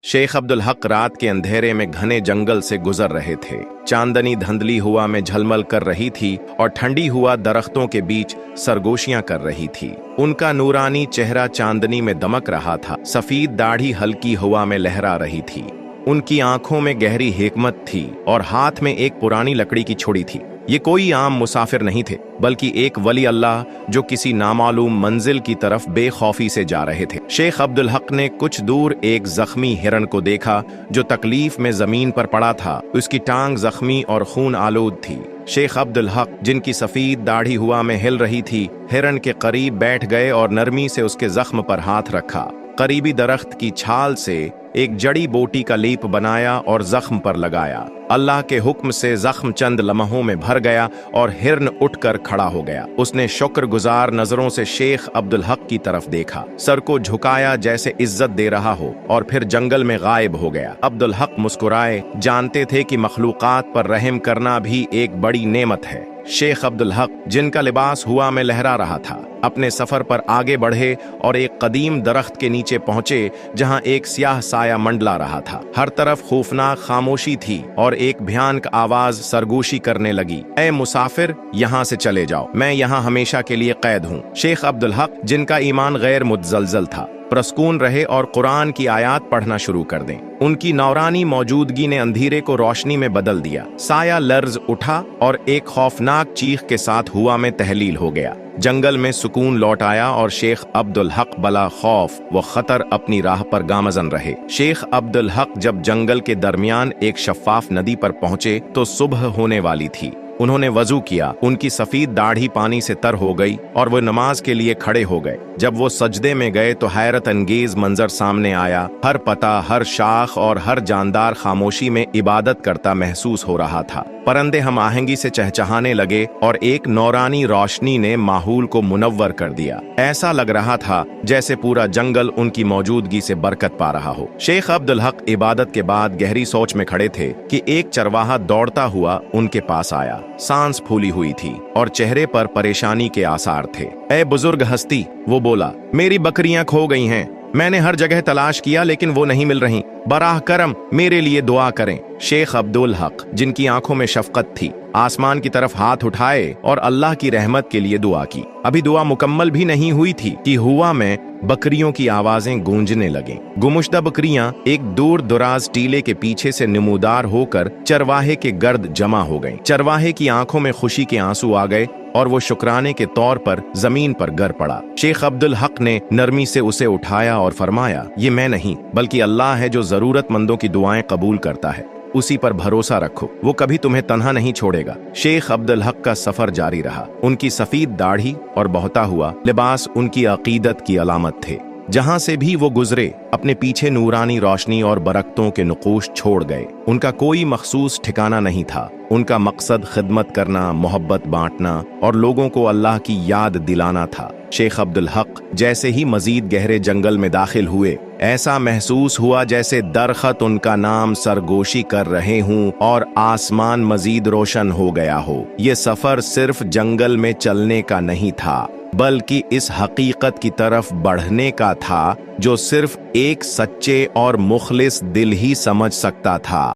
शेख अब्दुल हक रात के अंधेरे में घने जंगल से गुजर रहे थे। चांदनी धुंधली हुआ में झलमल कर रही थी और ठंडी हुआ दरख्तों के बीच सरगोशियां कर रही थी। उनका नूरानी चेहरा चांदनी में दमक रहा था। सफेद दाढ़ी हल्की हवा में लहरा रही थी। उनकी आंखों में गहरी हिकमत थी और हाथ में एक पुरानी लकड़ी की छुरी थी। ये कोई आम मुसाफिर नहीं थे, बल्कि एक वली अल्लाह जो किसी नामालूम मंजिल की तरफ बेखौफी से जा रहे थे। शेख अब्दुल हक ने कुछ दूर एक जख्मी हिरन को देखा जो तकलीफ में जमीन पर पड़ा था। उसकी टांग जख्मी और खून आलूद थी। शेख अब्दुल हक, जिनकी सफेद दाढ़ी हुआ में हिल रही थी, हिरन के करीब बैठ गए और नरमी से उसके जख्म पर हाथ रखा। करीबी दरख्त की छाल से एक जड़ी बोटी का लेप बनाया और जख्म पर लगाया। अल्लाह के हुक्म से जख्म चंद लम्हों में भर गया और हिरन उठकर खड़ा हो गया। उसने शुक्रगुजार नजरों से शेख अब्दुल हक की तरफ देखा, सर को झुकाया जैसे इज्जत दे रहा हो, और फिर जंगल में गायब हो गया। अब्दुल हक मुस्कुराए, जानते थे कि मखलूकात पर रहम करना भी एक बड़ी नेमत है। शेख अब्दुल हक, जिनका लिबास हुआ में लहरा रहा था, अपने सफर पर आगे बढ़े और एक कदीम दरख्त के नीचे पहुंचे जहां एक स्याह साया मंडला रहा था। हर तरफ खौफनाक खामोशी थी और एक भयानक आवाज सरगोशी करने लगी, ऐ मुसाफिर, यहाँ से चले जाओ, मैं यहाँ हमेशा के लिए कैद हूँ। शेख अब्दुल हक, जिनका ईमान गैर मुतजलजल था, प्रस्कून रहे और कुरान की आयात पढ़ना शुरू कर दें। उनकी नौरानी मौजूदगी ने अंधेरे को रोशनी में बदल दिया। साया लर्ज उठा और एक खौफनाक चीख के साथ हुआ में तहलील हो गया। जंगल में सुकून लौट आया और शेख अब्दुल हक बला खौफ व खतर अपनी राह पर गामजन रहे। शेख अब्दुल हक जब जंगल के दरमियान एक शफाफ नदी पर पहुंचे तो सुबह होने वाली थी। उन्होंने वजू किया, उनकी सफेद दाढ़ी पानी से तर हो गई और वो नमाज के लिए खड़े हो गए। जब वो सजदे में गए तो हैरत अंगेज मंजर सामने आया। हर पता, हर शाख और हर जानदार खामोशी में इबादत करता महसूस हो रहा था। परंदे हम आहंगी से चहचहाने लगे और एक नौरानी रोशनी ने माहौल को मुनव्वर कर दिया। ऐसा लग रहा था जैसे पूरा जंगल उनकी मौजूदगी से बरकत पा रहा हो। शेख अब्दुल हक इबादत के बाद गहरी सोच में खड़े थे कि एक चरवाहा दौड़ता हुआ उनके पास आया। सांस फूली हुई थी और चेहरे पर परेशानी के आसार थे। ऐ बुजुर्ग हस्ती, वो बोला, मेरी बकरियां खो गई हैं। मैंने हर जगह तलाश किया लेकिन वो नहीं मिल रही। बराह करम मेरे लिए दुआ करें। शेख अब्दुल हक, जिनकी आंखों में शफकत थी, आसमान की तरफ हाथ उठाए और अल्लाह की रहमत के लिए दुआ की। अभी दुआ मुकम्मल भी नहीं हुई थी कि हुआ में बकरियों की आवाजें गूंजने लगीं। गुमुश्ता बकरियां एक दूर दराज टीले के पीछे से नमूदार होकर चरवाहे के गर्द जमा हो गईं। चरवाहे की आंखों में खुशी के आंसू आ गए और वो शुक्राने के तौर पर जमीन पर गिर पड़ा। शेख अब्दुल हक ने नरमी से उसे उठाया और फरमाया, ये मैं नहीं बल्कि अल्लाह है जो जरूरतमंदों की दुआएं कबूल करता है। उसी पर भरोसा रखो, वो कभी तुम्हें तन्हा नहीं छोड़ेगा। शेख अब्दुल हक का सफर जारी रहा। उनकी सफेद दाढ़ी और बहता हुआ लिबास उनकी अकीदत की अलामत थे। जहां से भी वो गुजरे अपने पीछे नूरानी रोशनी और बरकतों के नुकूश छोड़ गए। उनका कोई मखसूस ठिकाना नहीं था। उनका मकसद खिदमत करना, मोहब्बत बांटना और लोगों को अल्लाह की याद दिलाना था। शेख अब्दुल हक जैसे ही मजीद गहरे जंगल में दाखिल हुए, ऐसा महसूस हुआ जैसे दरख्त उनका नाम सरगोशी कर रहे हों और आसमान मजीद रोशन हो गया हो। ये सफर सिर्फ जंगल में चलने का नहीं था, बल्कि इस हकीकत की तरफ बढ़ने का था जो सिर्फ एक सच्चे और मुखलिस दिल ही समझ सकता था।